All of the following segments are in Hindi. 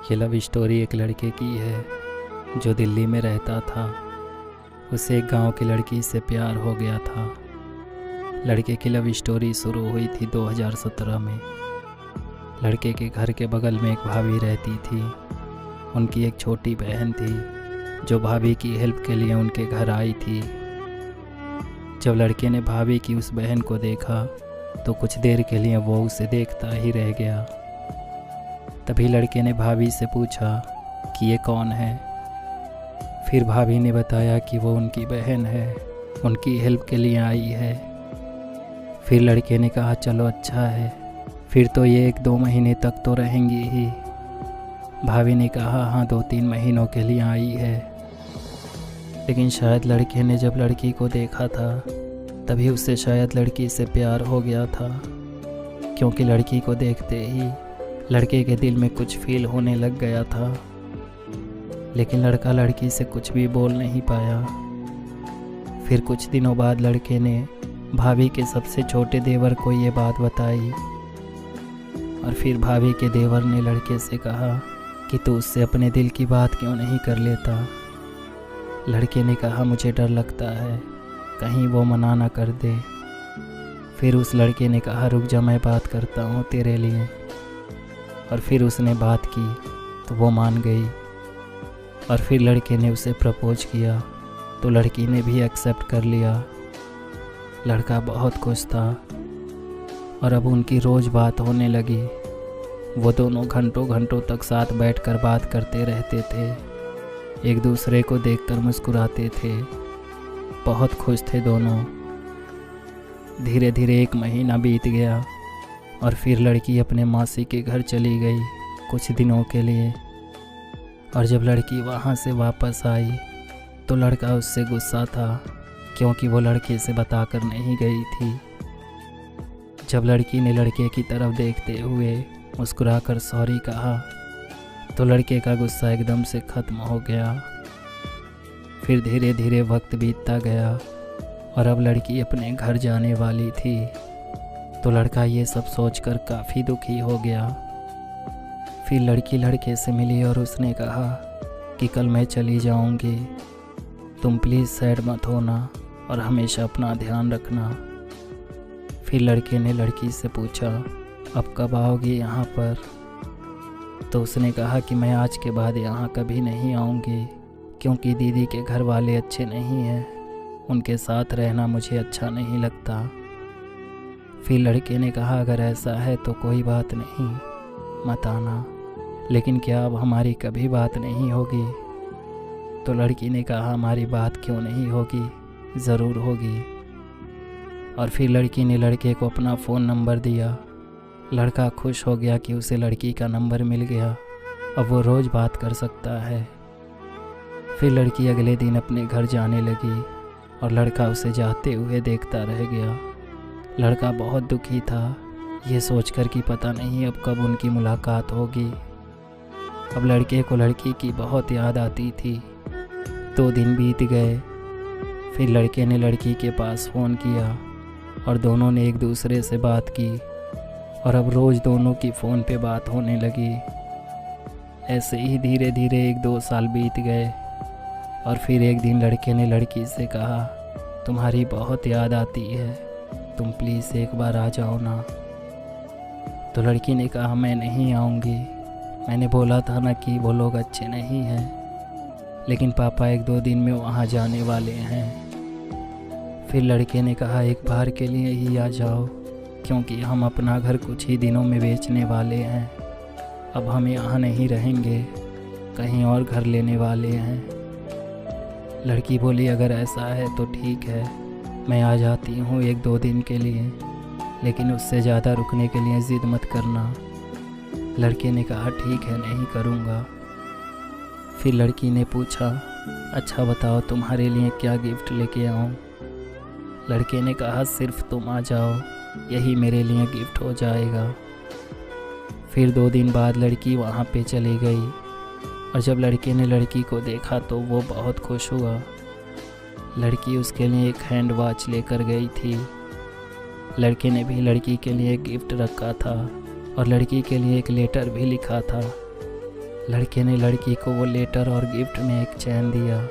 ये लव स्टोरी एक लड़के की है जो दिल्ली में रहता था। उसे एक गांव की लड़की से प्यार हो गया था। लड़के की लव स्टोरी शुरू हुई थी 2017 में। लड़के के घर के बगल में एक भाभी रहती थी। उनकी एक छोटी बहन थी जो भाभी की हेल्प के लिए उनके घर आई थी। जब लड़के ने भाभी की उस बहन को देखा तो कुछ देर के लिए वो उसे देखता ही रह गया। तभी लड़के ने भाभी से पूछा कि ये कौन है। फिर भाभी ने बताया कि वो उनकी बहन है, उनकी हेल्प के लिए आई है। फिर लड़के ने कहा चलो अच्छा है, फिर तो ये 1-2 महीने तक तो रहेंगी ही। भाभी ने कहा हाँ 2-3 महीनों के लिए आई है। लेकिन शायद लड़के ने जब लड़की को देखा था तभी उससे शायद लड़की से प्यार हो गया था, क्योंकि लड़की को देखते ही लड़के के दिल में कुछ फील होने लग गया था। लेकिन लड़का लड़की से कुछ भी बोल नहीं पाया। फिर कुछ दिनों बाद लड़के ने भाभी के सबसे छोटे देवर को ये बात बताई और फिर भाभी के देवर ने लड़के से कहा कि तू उससे अपने दिल की बात क्यों नहीं कर लेता। लड़के ने कहा मुझे डर लगता है कहीं वो मना ना कर दे। फिर उस लड़के ने कहा रुक जा मैं बात करता हूँ तेरे लिए। और फिर उसने बात की तो वो मान गई और फिर लड़के ने उसे प्रपोज किया तो लड़की ने भी एक्सेप्ट कर लिया। लड़का बहुत खुश था और अब उनकी रोज़ बात होने लगी। वो दोनों घंटों घंटों तक साथ बैठकर बात करते रहते थे, एक दूसरे को देखकर मुस्कुराते थे, बहुत खुश थे दोनों। धीरे धीरे 1 महीना बीत गया और फिर लड़की अपने मौसी के घर चली गई कुछ दिनों के लिए। और जब लड़की वहाँ से वापस आई तो लड़का उससे गुस्सा था क्योंकि वो लड़के से बताकर नहीं गई थी। जब लड़की ने लड़के की तरफ देखते हुए मुस्कुराकर सॉरी कहा तो लड़के का गुस्सा एकदम से ख़त्म हो गया। फिर धीरे धीरे वक्त बीतता गया और अब लड़की अपने घर जाने वाली थी तो लड़का ये सब सोचकर काफ़ी दुखी हो गया। फिर लड़की लड़के से मिली और उसने कहा कि कल मैं चली जाऊंगी, तुम प्लीज़ सैड मत होना और हमेशा अपना ध्यान रखना। फिर लड़के ने लड़की से पूछा अब कब आओगी यहाँ पर। तो उसने कहा कि मैं आज के बाद यहाँ कभी नहीं आऊँगी क्योंकि दीदी के घर वाले अच्छे नहीं हैं, उनके साथ रहना मुझे अच्छा नहीं लगता। फिर लड़के ने कहा अगर ऐसा है तो कोई बात नहीं, मत आना, लेकिन क्या अब हमारी कभी बात नहीं होगी। तो लड़की ने कहा हमारी बात क्यों नहीं होगी, ज़रूर होगी। और फिर लड़की ने लड़के को अपना फ़ोन नंबर दिया। लड़का खुश हो गया कि उसे लड़की का नंबर मिल गया, अब वो रोज़ बात कर सकता है। फिर लड़की अगले दिन अपने घर जाने लगी और लड़का उसे जाते हुए देखता रह गया। लड़का बहुत दुखी था ये सोचकर कि पता नहीं अब कब उनकी मुलाकात होगी। अब लड़के को लड़की की बहुत याद आती थी। 2 दिन बीत गए। फिर लड़के ने लड़की के पास फ़ोन किया और दोनों ने एक दूसरे से बात की और अब रोज़ दोनों की फ़ोन पे बात होने लगी। ऐसे ही धीरे धीरे 1-2 साल बीत गए और फिर एक दिन लड़के ने लड़की से कहा तुम्हारी बहुत याद आती है, तुम प्लीज़ एक बार आ जाओ ना। तो लड़की ने कहा मैं नहीं आऊँगी, मैंने बोला था ना कि वो लोग अच्छे नहीं हैं, लेकिन पापा 1-2 दिन में वहाँ जाने वाले हैं। फिर लड़के ने कहा एक बार के लिए ही आ जाओ क्योंकि हम अपना घर कुछ ही दिनों में बेचने वाले हैं। अब हम यहाँ नहीं रहेंगे, कहीं और घर लेने वाले हैं। लड़की बोली अगर ऐसा है तो ठीक है, मैं आ जाती हूँ 1-2 दिन के लिए, लेकिन उससे ज़्यादा रुकने के लिए ज़िद मत करना। लड़के ने कहा ठीक है नहीं करूँगा। फिर लड़की ने पूछा अच्छा बताओ तुम्हारे लिए क्या गिफ्ट लेके आऊँ। लड़के ने कहा सिर्फ तुम आ जाओ, यही मेरे लिए गिफ्ट हो जाएगा। फिर 2 दिन बाद लड़की वहाँ पे चली गई और जब लड़के ने लड़की को देखा तो वो बहुत खुश हुआ। लड़की उसके लिए एक हैंड वॉच लेकर गई थी। लड़के ने भी लड़की के लिए गिफ्ट रखा था और लड़की के लिए एक लेटर भी लिखा था। लड़के ने लड़की को वो लेटर और गिफ्ट में एक चैन दिया।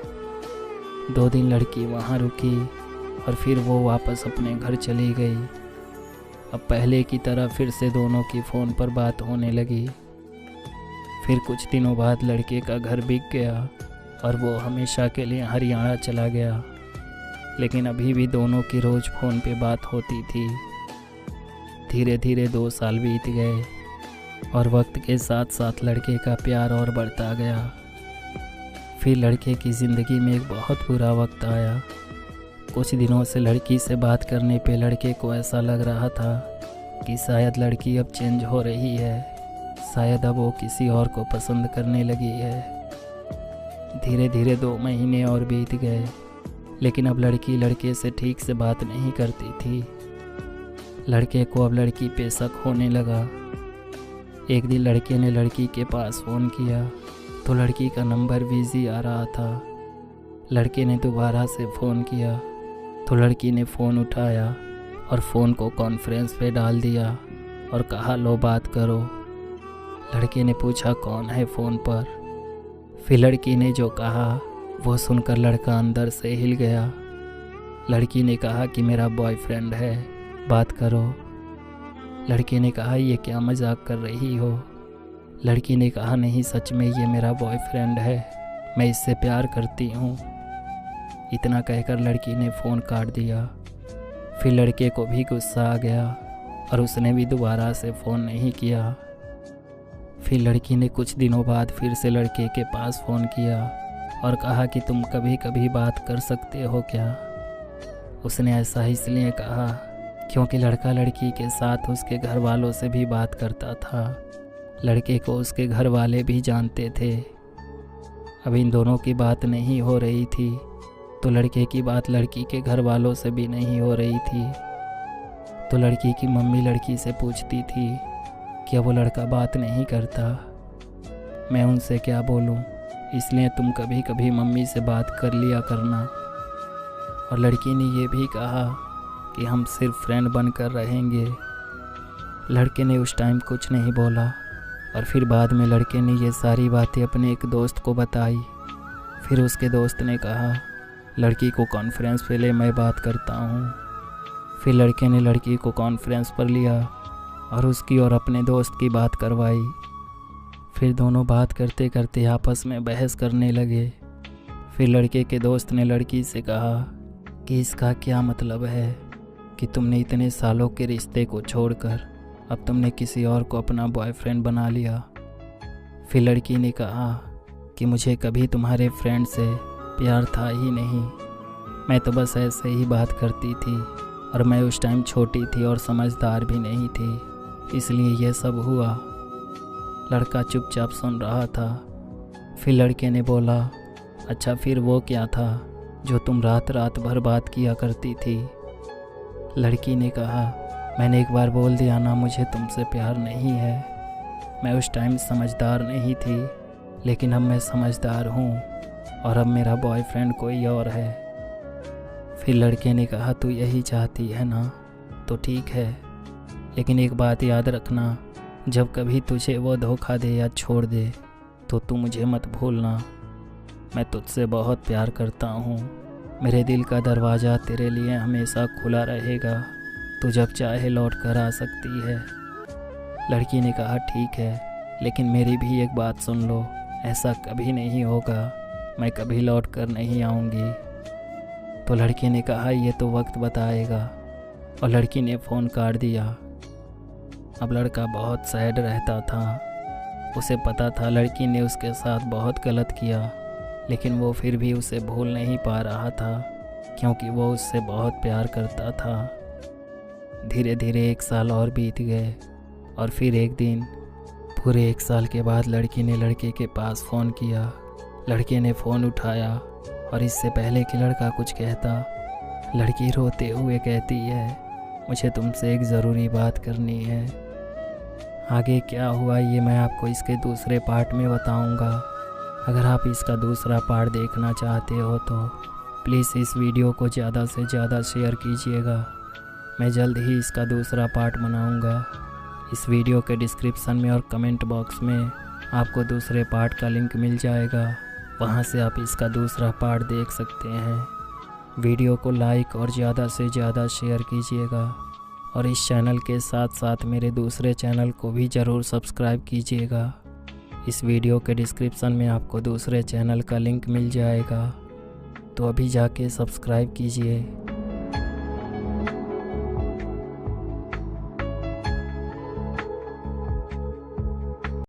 2 दिन लड़की वहाँ रुकी और फिर वो वापस अपने घर चली गई। अब पहले की तरह फिर से दोनों की फ़ोन पर बात होने लगी। फिर कुछ दिनों बाद लड़के का घर बिक गया और वो हमेशा के लिए हरियाणा चला गया, लेकिन अभी भी दोनों की रोज़ फ़ोन पे बात होती थी। धीरे धीरे 2 साल बीत गए और वक्त के साथ साथ लड़के का प्यार और बढ़ता गया। फिर लड़के की ज़िंदगी में एक बहुत बुरा वक्त आया। कुछ दिनों से लड़की से बात करने पे लड़के को ऐसा लग रहा था कि शायद लड़की अब चेंज हो रही है, शायद अब वो किसी और को पसंद करने लगी है। धीरे धीरे 2 महीने और बीत गए, लेकिन अब लड़की लड़के से ठीक से बात नहीं करती थी। लड़के को अब लड़की पे शक होने लगा। एक दिन लड़के ने लड़की के पास फ़ोन किया तो लड़की का नंबर बिजी आ रहा था। लड़के ने दोबारा से फ़ोन किया तो लड़की ने फ़ोन उठाया और फ़ोन को कॉन्फ्रेंस पे डाल दिया और कहा, लो बात करो। लड़के ने पूछा, कौन है फ़ोन पर? फिर लड़की ने जो कहा वो सुनकर लड़का अंदर से हिल गया। लड़की ने कहा कि मेरा बॉयफ्रेंड है, बात करो। लड़के ने कहा, ये क्या मजाक कर रही हो? लड़की ने कहा, नहीं सच में ये मेरा बॉयफ्रेंड है, मैं इससे प्यार करती हूँ। इतना कहकर लड़की ने फ़ोन काट दिया। फिर लड़के को भी गुस्सा आ गया और उसने भी दोबारा से फ़ोन नहीं किया। फिर लड़की ने कुछ दिनों बाद फिर से लड़के के पास फ़ोन किया और कहा कि तुम कभी कभी बात कर सकते हो क्या? उसने ऐसा इसलिए कहा क्योंकि लड़का लड़की के साथ उसके घर वालों से भी बात करता था। लड़के को उसके घर वाले भी जानते थे। अब इन दोनों की बात नहीं हो रही थी तो लड़के की बात लड़की के घर वालों से भी नहीं हो रही थी। तो लड़की की मम्मी लड़की से पूछती थी कि अब वो लड़का बात नहीं करता, मैं उनसे क्या बोलूं, इसलिए तुम कभी कभी मम्मी से बात कर लिया करना। और लड़की ने ये भी कहा कि हम सिर्फ फ्रेंड बनकर रहेंगे। लड़के ने उस टाइम कुछ नहीं बोला और फिर बाद में लड़के ने ये सारी बातें अपने एक दोस्त को बताई। फिर उसके दोस्त ने कहा, लड़की को कॉन्फ्रेंस पे ले, मैं बात करता हूँ। फिर लड़के ने लड़की को कॉन्फ्रेंस पर लिया और उसकी और अपने दोस्त की बात करवाई। फिर दोनों बात करते करते आपस में बहस करने लगे। फिर लड़के के दोस्त ने लड़की से कहा कि इसका क्या मतलब है कि तुमने इतने सालों के रिश्ते को छोड़कर अब तुमने किसी और को अपना बॉयफ्रेंड बना लिया। फिर लड़की ने कहा कि मुझे कभी तुम्हारे फ्रेंड से प्यार था ही नहीं, मैं तो बस ऐसे ही बात करती थी और मैं उस टाइम छोटी थी और समझदार भी नहीं थी, इसलिए यह सब हुआ। लड़का चुपचाप सुन रहा था। फिर लड़के ने बोला, अच्छा फिर वो क्या था जो तुम रात रात भर बात किया करती थी? लड़की ने कहा, मैंने एक बार बोल दिया ना, मुझे तुमसे प्यार नहीं है। मैं उस टाइम समझदार नहीं थी, लेकिन अब मैं समझदार हूँ और अब मेरा बॉयफ्रेंड कोई और है। फिर लड़के ने कहा, तू यही चाहती है ना, तो ठीक है, लेकिन एक बात याद रखना, जब कभी तुझे वो धोखा दे या छोड़ दे तो तू मुझे मत भूलना। मैं तुझसे बहुत प्यार करता हूँ, मेरे दिल का दरवाज़ा तेरे लिए हमेशा खुला रहेगा, तू जब चाहे लौट कर आ सकती है। लड़की ने कहा, ठीक है, लेकिन मेरी भी एक बात सुन लो, ऐसा कभी नहीं होगा, मैं कभी लौट कर नहीं आऊँगी। तो लड़के ने कहा, ये तो वक्त बताएगा, और लड़की ने फ़ोन काट दिया। अब लड़का बहुत सैड रहता था। उसे पता था लड़की ने उसके साथ बहुत गलत किया, लेकिन वो फिर भी उसे भूल नहीं पा रहा था क्योंकि वो उससे बहुत प्यार करता था। धीरे धीरे 1 साल और बीत गए और फिर एक दिन पूरे 1 साल के बाद लड़की ने लड़के के पास फ़ोन किया। लड़के ने फ़ोन उठाया और इससे पहले कि लड़का कुछ कहता, लड़की रोते हुए कहती है, मुझे तुमसे एक ज़रूरी बात करनी है। आगे क्या हुआ ये मैं आपको इसके दूसरे पार्ट में बताऊंगा। अगर आप इसका दूसरा पार्ट देखना चाहते हो तो प्लीज़ इस वीडियो को ज़्यादा से ज़्यादा शेयर कीजिएगा। मैं जल्द ही इसका दूसरा पार्ट बनाऊंगा। इस वीडियो के डिस्क्रिप्शन में और कमेंट बॉक्स में आपको दूसरे पार्ट का लिंक मिल जाएगा, वहाँ से आप इसका दूसरा पार्ट देख सकते हैं। वीडियो को लाइक और ज़्यादा से ज़्यादा शेयर कीजिएगा और इस चैनल के साथ साथ मेरे दूसरे चैनल को भी ज़रूर सब्सक्राइब कीजिएगा। इस वीडियो के डिस्क्रिप्शन में आपको दूसरे चैनल का लिंक मिल जाएगा, तो अभी जाके सब्सक्राइब कीजिए।